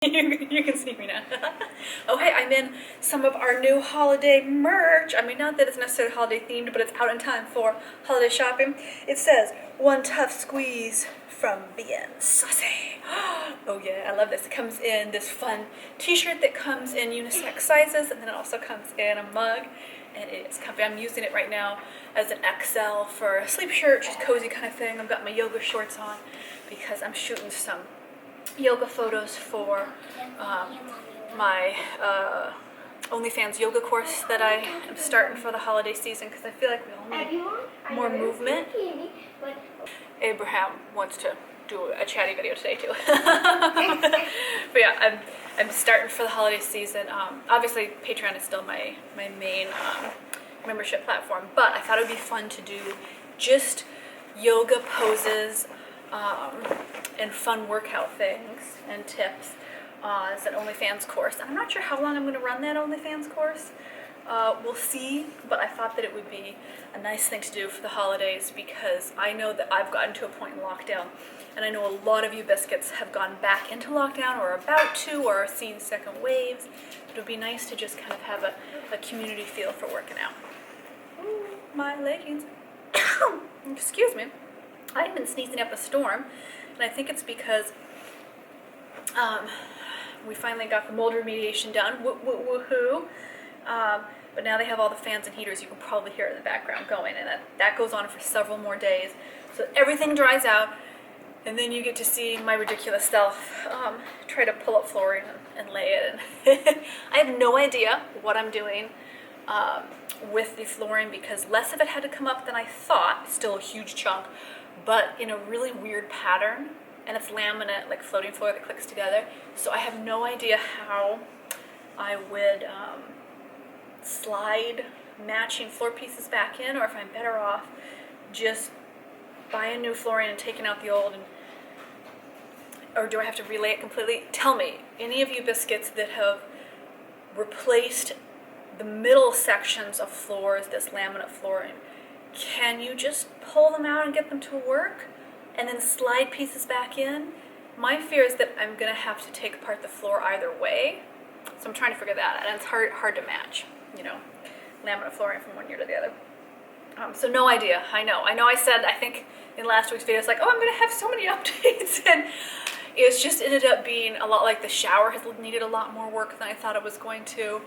You can see me now. Oh hey, I'm in some of our new holiday merch. I mean, not that it's necessarily holiday themed, but it's out in time for holiday shopping. It says, "One tough squeeze from Bien Saucy." Oh yeah, I love this. It comes in this fun t-shirt that comes in unisex sizes, and then it also comes in a mug, and it's comfy. I'm using it right now as an XL for a sleep shirt, just cozy kind of thing. I've got my yoga shorts on because I'm shooting some yoga photos for my OnlyFans yoga course that I am starting for the holiday season, because I feel like we all need more movement. Abraham wants to do a chatty video today too. But yeah, I'm starting for the holiday season. Obviously Patreon is still my main membership platform, but I thought it would be fun to do just yoga poses and fun workout things and tips as an OnlyFans course. And I'm not sure how long I'm going to run that OnlyFans course. We'll see, but I thought that it would be a nice thing to do for the holidays, because I know that I've gotten to a point in lockdown, and I know a lot of you biscuits have gone back into lockdown or are about to, or are seeing second waves. It would be nice to just kind of have a community feel for working out. Ooh, my leggings. Excuse me. I've been sneezing up a storm, and I think it's because we finally got the mold remediation done. Woohoo! But now they have all the fans and heaters. You can probably hear it in the background going, and that goes on for several more days. So everything dries out, and then you get to see my ridiculous self try to pull up flooring and lay it. And I have no idea what I'm doing with the flooring, because less of it had to come up than I thought. Still a huge chunk, but in a really weird pattern, and it's laminate, like floating floor that clicks together. So I have no idea how I would slide matching floor pieces back in, or if I'm better off just buying new flooring and taking out the old, or do I have to relay it completely? Tell me, any of you biscuits that have replaced the middle sections of floors, this laminate flooring, can you just pull them out and get them to work and then slide pieces back in? My fear is that I'm gonna have to take apart the floor either way, so I'm trying to figure that out, and it's hard to match, you know, laminate flooring from one year to the other. So no idea. I know I said, I think in last week's video, it's like, oh, I'm gonna have so many updates, and it's just ended up being a lot like the shower has needed a lot more work than I thought it was going to.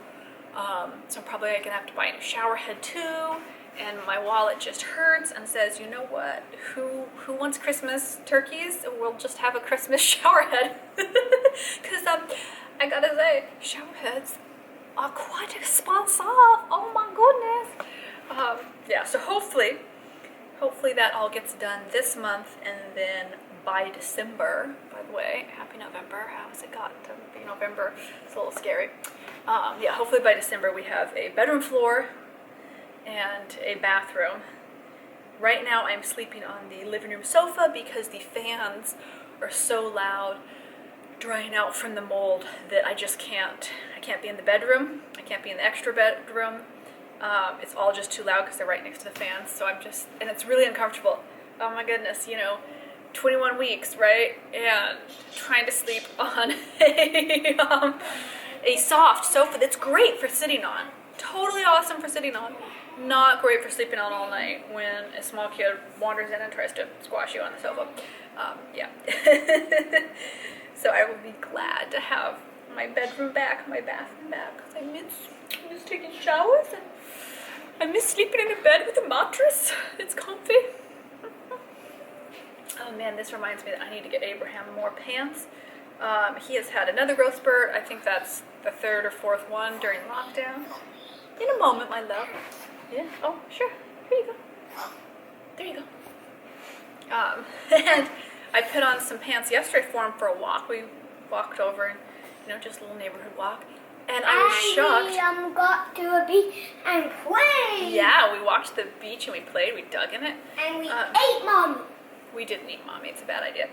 So I'm probably gonna have to buy a new shower head too. And my wallet just hurts and says, you know what, who wants Christmas turkeys? We'll just have a Christmas shower head. Because I gotta say, shower heads are quite expensive. Oh my goodness. Yeah, so hopefully that all gets done this month, and then by December, by the way, happy November. How has it got to be November? It's a little scary. Yeah, hopefully by December we have a bedroom floor and a bathroom. Right now I'm sleeping on the living room sofa because the fans are so loud, drying out from the mold, that I just can't. I can't be in the bedroom. I can't be in the extra bedroom. It's all just too loud because they're right next to the fans. So I'm just, and it's really uncomfortable. Oh my goodness, you know, 21 weeks, right? And trying to sleep on a soft sofa that's great for sitting on. Totally awesome for sitting on. Not great for sleeping on all night when a small kid wanders in and tries to squash you on the sofa. Yeah. So I will be glad to have my bedroom back, my bathroom back, because I miss taking showers, and I miss sleeping in a bed with a mattress. It's comfy. Oh man, this reminds me that I need to get Abraham more pants. He has had another growth spurt. I think that's the third or fourth one during lockdown. In a moment, my love. Yeah, oh, sure. Here you go. There you go. And I put on some pants yesterday for him for a walk. We walked over, and, you know, just a little neighborhood walk. And I was shocked. We got to a beach and played. Yeah, we walked to the beach and we played. We dug in it. And we ate Mommy. We didn't eat Mommy. It's a bad idea.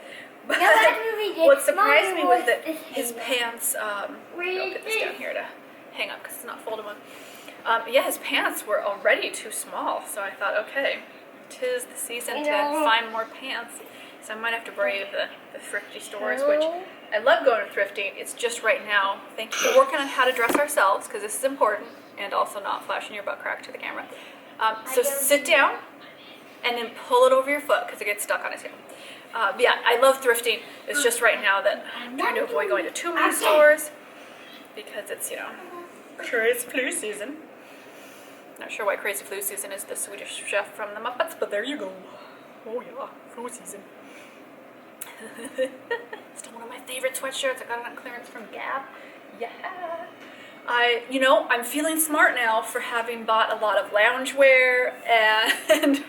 But No, that's what we did. what surprised me was Mommy that was his pants, I'll put this down here to hang up because it's not folded one. Yeah, his pants were already too small, so I thought, okay, 'tis the season to find more pants. So I might have to brave the thrifty stores, which I love going to thrifting. It's just right now, thank you for working on how to dress ourselves, because this is important, and also not flashing your butt crack to the camera. So sit down and then pull it over your foot because it gets stuck on his heel. Yeah, I love thrifting. It's just right now that I'm trying to avoid going to too many stores because it's, you know, crazy flu season. Not sure why crazy flu season is the Swedish chef from the Muppets, but there you go. Oh yeah, flu season. Still one of my favorite sweatshirts. I got it on clearance from Gap. Yeah. I'm feeling smart now for having bought a lot of loungewear and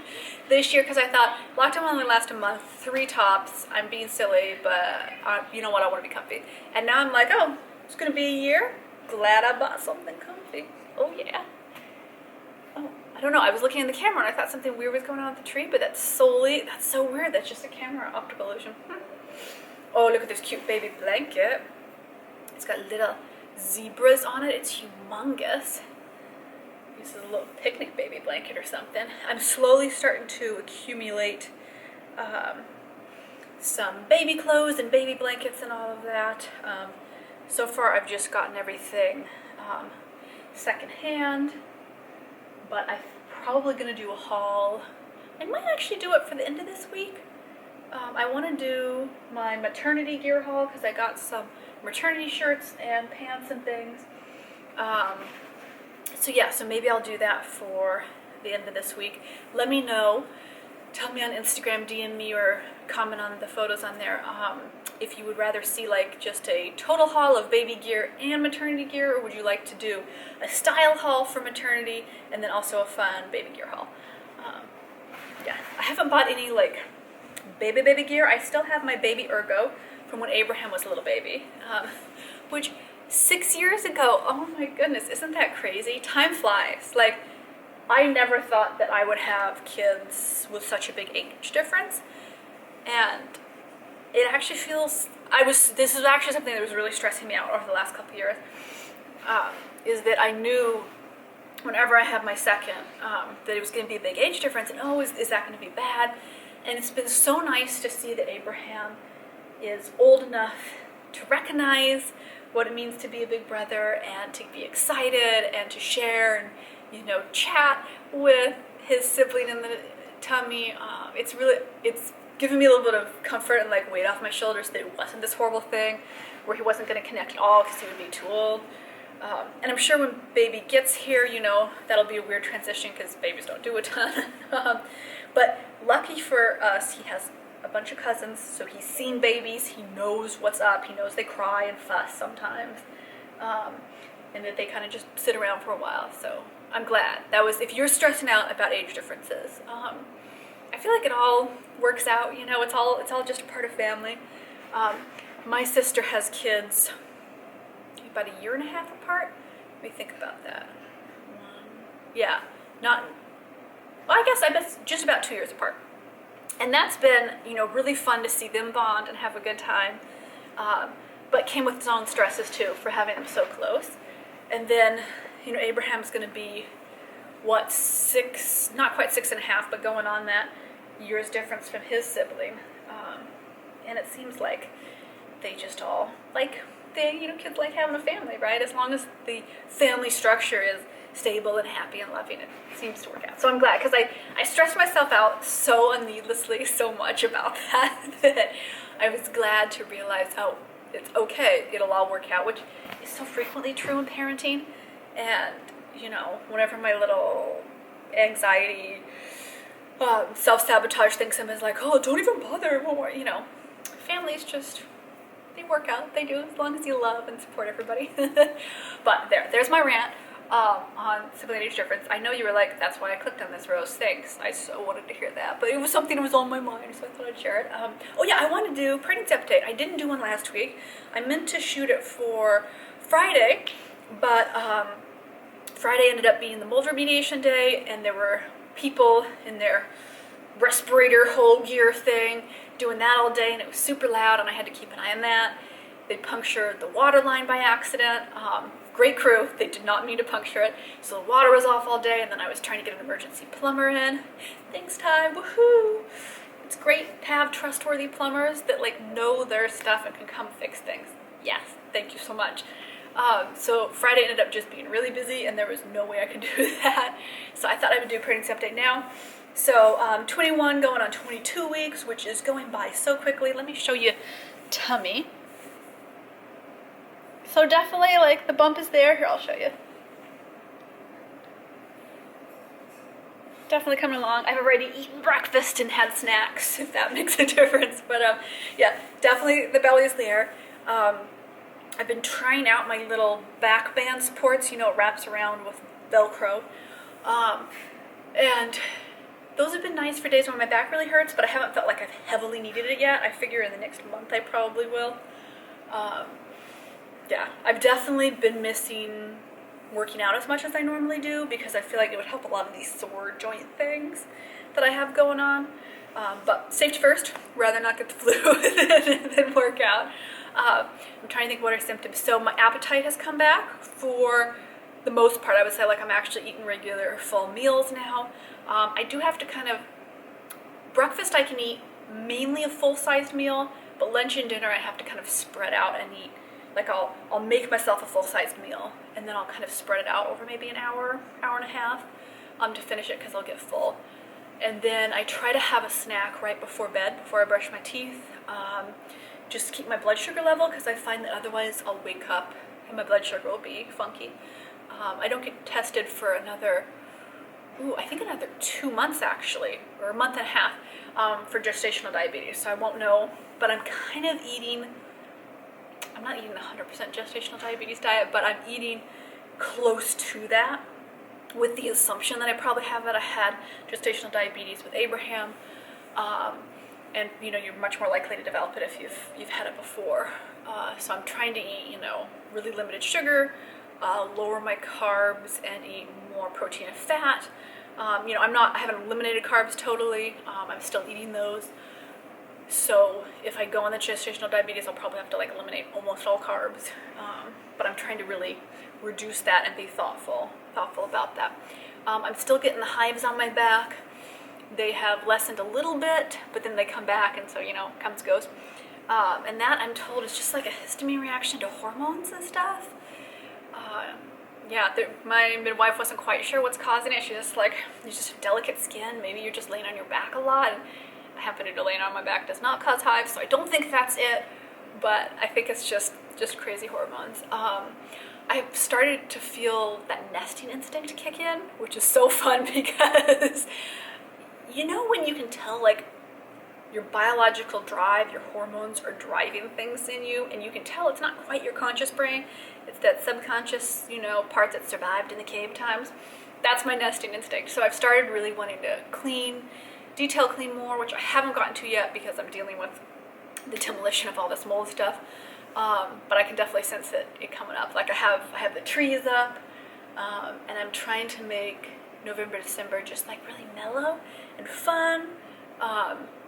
this year, because I thought lockdown only lasts a month, 3 tops. I'm being silly, but you know what? I want to be comfy. And now I'm like, oh, it's going to be a year. Glad I bought something comfy. Oh yeah. Oh, I don't know. I was looking in the camera and I thought something weird was going on with the tree, but that's so weird. That's just a camera optical illusion. Oh, look at this cute baby blanket. It's got little zebras on it. It's humongous. This is a little picnic baby blanket or something. I'm slowly starting to accumulate some baby clothes and baby blankets and all of that. So far I've just gotten everything secondhand, but I'm probably going to do a haul. I might actually do it for the end of this week. I want to do my maternity gear haul because I got some maternity shirts and pants and things. So maybe I'll do that for the end of this week. Let me know. Tell me on Instagram, DM me, or comment on the photos on there if you would rather see like just a total haul of baby gear and maternity gear, or would you like to do a style haul for maternity and then also a fun baby gear haul. Yeah, I haven't bought any like baby gear. I still have my baby Ergo from when Abraham was a little baby, which 6 years ago, oh my goodness, isn't that crazy? Time flies. Like, I never thought that I would have kids with such a big age difference, and it actually feels, this is actually something that was really stressing me out over the last couple of years, is that I knew whenever I had my second, that it was going to be a big age difference, and oh, is that going to be bad? And it's been so nice to see that Abraham is old enough to recognize what it means to be a big brother and to be excited and to share and, you know, chat with his sibling in the tummy. It's given me a little bit of comfort and like weight off my shoulders that it wasn't this horrible thing where he wasn't going to connect at all because he would be too old. And I'm sure when baby gets here, you know, that'll be a weird transition because babies don't do a ton. But lucky for us, he has a bunch of cousins, so he's seen babies, he knows what's up, he knows they cry and fuss sometimes, and that they kind of just sit around for a while, so I'm glad. That was, if you're stressing out about age differences, I feel like it all works out, you know, it's all just a part of family. My sister has kids about 1.5 years apart. Let me think about that. I guess just about 2 years apart. And that's been, you know, really fun to see them bond and have a good time. But came with its own stresses too for having them so close. And then, you know, Abraham's going to be, what, 6, not quite 6.5, but going on that year's difference from his sibling. And it seems like they just all, kids like having a family, right? As long as the family structure is stable and happy and loving, it seems to work out. So I'm glad, because I stressed myself out so needlessly so much about that I was glad to realize, oh, it's okay, it'll all work out, which is so frequently true in parenting. And, you know, whenever my little anxiety, self-sabotage thinks something's like, oh, don't even bother, you know, families just, they work out, they do, as long as you love and support everybody. But there's my rant on sibling age difference. I know you were like, that's why I clicked on this, Rose, thanks. I so wanted to hear that, but it was something that was on my mind, so I thought I'd share it. Oh yeah, I want to do pregnancy update. I didn't do one last week. I meant to shoot it for Friday, but Friday ended up being the mold remediation day, and there were people in their respirator whole gear thing doing that all day, and it was super loud, and I had to keep an eye on that. They punctured the water line by accident. Great crew, they did not mean to puncture it, so the water was off all day, and then I was trying to get an emergency plumber in. Thanks, Ty, woohoo! it's great to have trustworthy plumbers that like know their stuff and can come fix things. Yes, thank you so much. So Friday ended up just being really busy and there was no way I could do that. So I thought I would do a pregnancy update now. So 21 going on 22 weeks, which is going by so quickly. Let me show you tummy. So definitely like the bump is there. Here, I'll show you. Definitely coming along. I've already eaten breakfast and had snacks, if that makes a difference. But yeah, definitely the belly is there. I've been trying out my little back band supports, you know, it wraps around with Velcro. And those have been nice for days when my back really hurts, but I haven't felt like I've heavily needed it yet. I figure in the next month I probably will. Yeah, I've definitely been missing working out as much as I normally do because I feel like it would help a lot of these sore joint things that I have going on. But safety first, rather not get the flu than work out. I'm trying to think what are symptoms. So my appetite has come back for the most part. I would say like I'm actually eating regular full meals now. I do have to kind of, breakfast I can eat mainly a full-sized meal, but lunch and dinner I have to kind of spread out and eat. Like I'll make myself a full-sized meal and then I'll kind of spread it out over maybe an hour, hour and a half to finish it because I'll get full. And then I try to have a snack right before bed, before I brush my teeth, just to keep my blood sugar level because I find that otherwise I'll wake up and my blood sugar will be funky. I don't get tested for another, I think another 2 months actually, or a month and a half for gestational diabetes. So I won't know, but I'm kind of eating, I'm not eating 100% gestational diabetes diet, but I'm eating close to that with the assumption that I probably have that I had gestational diabetes with Abraham. And you know, you're much more likely to develop it if you've had it before. So I'm trying to eat, you know, really limited sugar, lower my carbs, and eat more protein and fat. You know, I haven't eliminated carbs totally. I'm still eating those. So if I go on the gestational diabetes, I'll probably have to like eliminate almost all carbs. But I'm trying to really reduce that and be thoughtful about that. I'm still getting the hives on my back. They have lessened a little bit, but then they come back, and so, you know, comes goes. And that, I'm told, is just like a histamine reaction to hormones and stuff. Yeah, my midwife wasn't quite sure what's causing it. She's just like, you just have delicate skin. Maybe you're just laying on your back a lot. And I happen to laying on my back does not cause hives, so I don't think that's it. But I think it's just crazy hormones. I've started to feel that nesting instinct kick in, which is so fun because you know when you can tell like your biological drive, your hormones are driving things in you, and you can tell it's not quite your conscious brain, it's that subconscious, you know, part that survived in the cave times. That's my nesting instinct. So I've started really wanting to detail clean more, which I haven't gotten to yet because I'm dealing with the demolition of all this mold stuff. But I can definitely sense it coming up. Like I have the trees up, and I'm trying to make November, December just like really mellow and fun,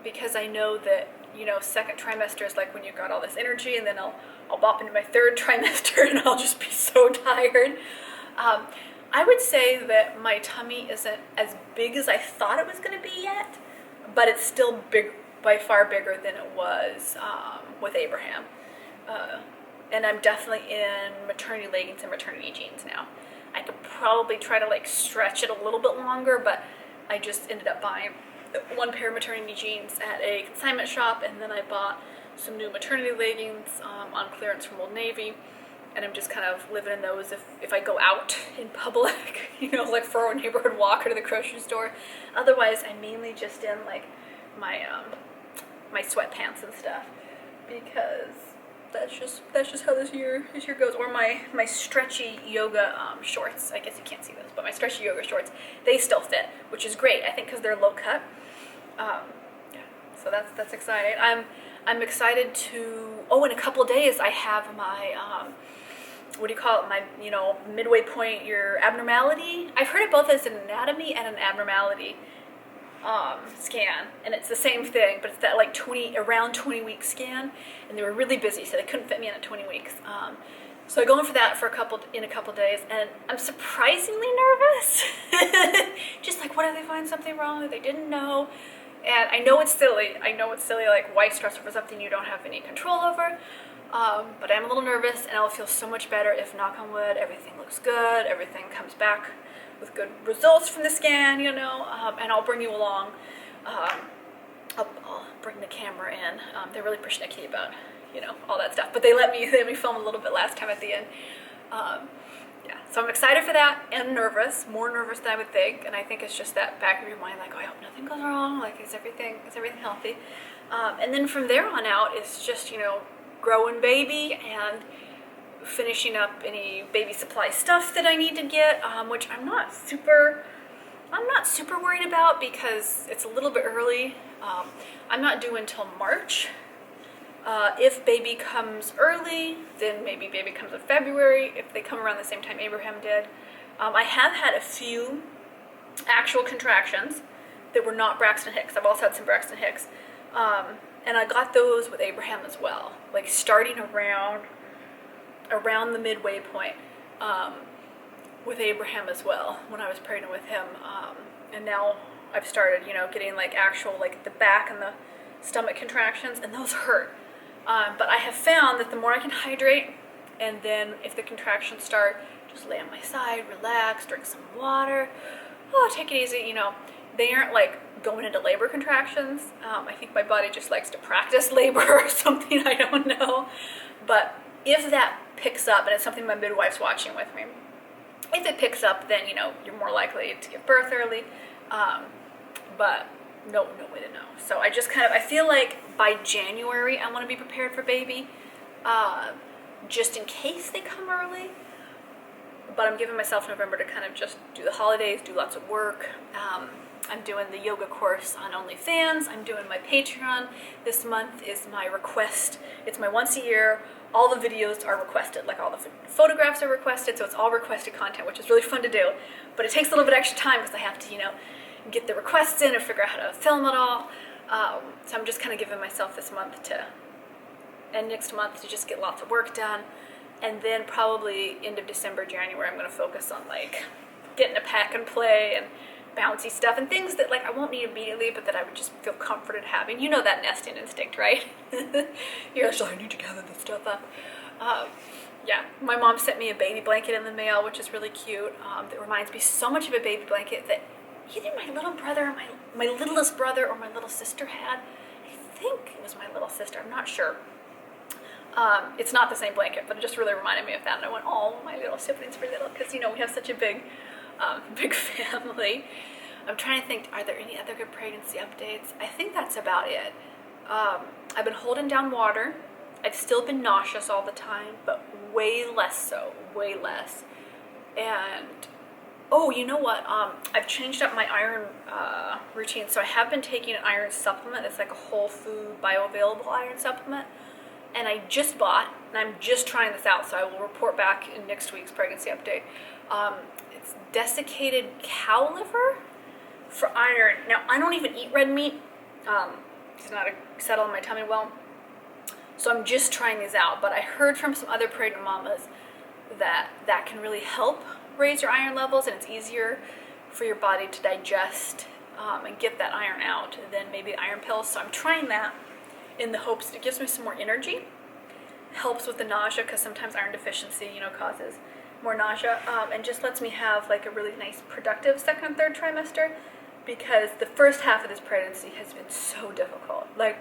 because I know that, you know, second trimester is like when you've got all this energy, and then I'll bop into my third trimester and I'll just be so tired. I would say that my tummy isn't as big as I thought it was going to be yet, but it's still big, by far bigger than it was with Abraham. And I'm definitely in maternity leggings and maternity jeans now. I could probably try to like stretch it a little bit longer, but I just ended up buying one pair of maternity jeans at a consignment shop, and then I bought some new maternity leggings on clearance from Old Navy, and I'm just kind of living in those if I go out in public, you know, like for a neighborhood walk or to the grocery store. Otherwise, I'm mainly just in like my my sweatpants and stuff, because that's just how this year goes. Or my stretchy yoga shorts. I guess you can't see those, but my stretchy yoga shorts, they still fit, which is great. I think because they're low cut. Yeah, so that's exciting. I'm excited to. Oh, in a couple of days I have my what do you call it? My, you know, midway point, your abnormality. I've heard it both as an anatomy and an abnormality scan, and it's the same thing, but it's that like around 20-week scan, and they were really busy, so they couldn't fit me in at 20 weeks. So I go in for that in a couple days, and I'm surprisingly nervous. Just like, what if they find something wrong that they didn't know? And I know it's silly. Like, why stress over something you don't have any control over? But I'm a little nervous, and I'll feel so much better if, knock on wood, everything looks good, everything comes back with good results from the scan, and I'll bring you along. I'll bring the camera in. They're really persnickety about, all that stuff. But they let me film a little bit last time at the end. Yeah, so I'm excited for that and nervous, more nervous than I would think. And I think it's just that back of your mind, like, oh, I hope nothing goes wrong. Like, is everything healthy? And then from there on out, it's just, growing baby and finishing up any baby supply stuff that I need to get, which I'm not super worried about because it's a little bit early. I'm not due until March. If baby comes early, then maybe baby comes in February, if they come around the same time Abraham did. I have had a few actual contractions that were not Braxton Hicks. I've also had some Braxton Hicks. And I got those with Abraham as well, like starting around the midway point with Abraham as well when I was pregnant with him. And now I've started, getting like actual, like the back and the stomach contractions, and those hurt. But I have found that the more I can hydrate, and then if the contractions start, just lay on my side, relax, drink some water, take it easy, They aren't like going into labor contractions. I think my body just likes to practice labor or something, I don't know. But if that picks up, and it's something my midwife's watching with me, if it picks up, then, you're more likely to give birth early. But no way to know. So I feel like by January, I want to be prepared for baby, just in case they come early. But I'm giving myself November to kind of just do the holidays, do lots of work. I'm doing the yoga course on OnlyFans. I'm doing my Patreon. This month is my request. It's my once a year. All the videos are requested, like all the photographs are requested, so it's all requested content, which is really fun to do. But it takes a little bit extra time because I have to, get the requests in and figure out how to film it all. So I'm just kind of giving myself this month and next month to just get lots of work done. And then probably end of December, January, I'm going to focus on like getting a pack and play and bouncy stuff and things that like I won't need immediately, but that I would just feel comforted having. You know that nesting instinct, right? You're like, I need to gather this stuff up. Yeah, my mom sent me a baby blanket in the mail, which is really cute. That reminds me so much of a baby blanket that either my little brother or my littlest brother or my little sister had. I think it was my little sister, I'm not sure. It's not the same blanket, but it just really reminded me of that. And I went, oh, my little siblings were little, because, we have such a big family. I'm trying to think, are there any other good pregnancy updates? I think that's about it. I've been holding down water. I've still been nauseous all the time, but way less so, way less. And, oh, you know what? I've changed up my iron routine. So I have been taking an iron supplement. It's like a whole food bioavailable iron supplement. And I just bought, and I'm just trying this out, so I will report back in next week's pregnancy update. It's desiccated cow liver for iron. Now, I don't even eat red meat. It's not settled in my tummy well. So I'm just trying these out. But I heard from some other pregnant mamas that can really help raise your iron levels, and it's easier for your body to digest and get that iron out than maybe iron pills. So I'm trying that in the hopes that it gives me some more energy, helps with the nausea, because sometimes iron deficiency, causes more nausea, and just lets me have like a really nice productive second and third trimester, because the first half of this pregnancy has been so difficult. Like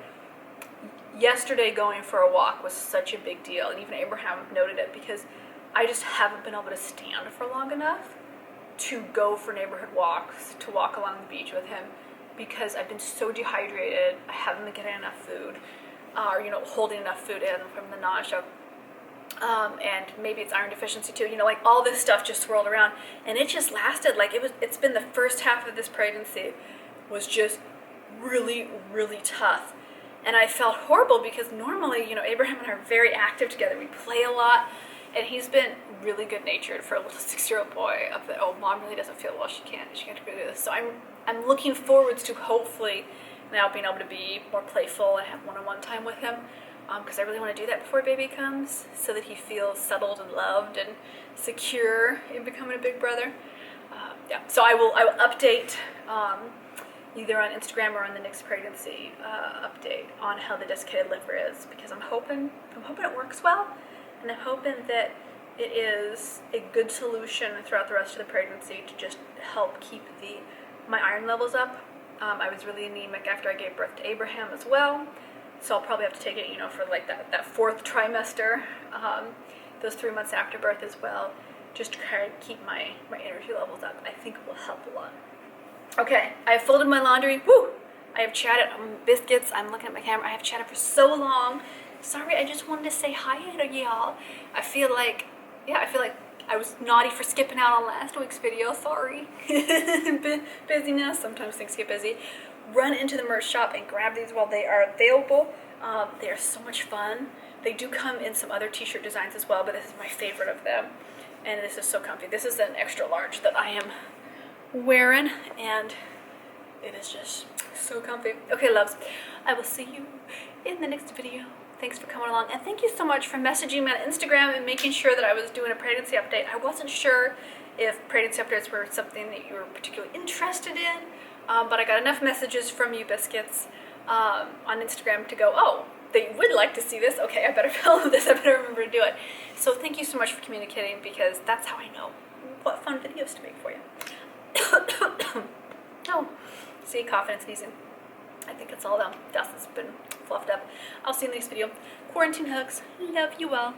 yesterday going for a walk was such a big deal, and even Abraham noted it, because I just haven't been able to stand for long enough to go for neighborhood walks, to walk along the beach with him, because I've been so dehydrated. I haven't been getting enough food, or holding enough food in from the nausea, and maybe it's iron deficiency too. Like all this stuff just swirled around, and it just lasted. Like it's been the first half of this pregnancy was just really, really tough, and I felt horrible because normally, Abraham and I are very active together. We play a lot, and he's been really good natured for a little 6-year-old boy. Of the mom really doesn't feel well. She can't do this. So I'm looking forwards to hopefully now being able to be more playful and have one-on-one time with him, because I really want to do that before baby comes, so that he feels settled and loved and secure in becoming a big brother. Yeah. So I will update either on Instagram or on the next pregnancy update on how the desiccated liver is, because I'm hoping it works well, and I'm hoping that it is a good solution throughout the rest of the pregnancy to just help keep my iron levels up. I was really anemic after I gave birth to Abraham as well, so I'll probably have to take it, for like that fourth trimester, those 3 months after birth as well, just to try to keep my energy levels up. I think it will help a lot. Okay, I have folded my laundry. Woo! I have chatted. Biscuits. I'm looking at my camera. I have chatted for so long. Sorry, I just wanted to say hi to y'all. I feel like I was naughty for skipping out on last week's video. Sorry. Busyness. Sometimes things get busy. Run into the merch shop and grab these while they are available. They are so much fun. They do come in some other t-shirt designs as well, but this is my favorite of them. And this is so comfy. This is an extra large that I am wearing, and it is just so comfy. Okay, loves, I will see you in the next video. Thanks for coming along, and thank you so much for messaging me on Instagram and making sure that I was doing a pregnancy update. I wasn't sure if pregnancy updates were something that you were particularly interested in, but I got enough messages from you biscuits on Instagram to go, oh, they would like to see this. Okay, I better follow this. I better remember to do it. So thank you so much for communicating, because that's how I know what fun videos to make for you. Oh, see, coughing and sneezing. I think it's all done. Dust has been fluffed up. I'll see you in the next video. Quarantine hugs. Love you all.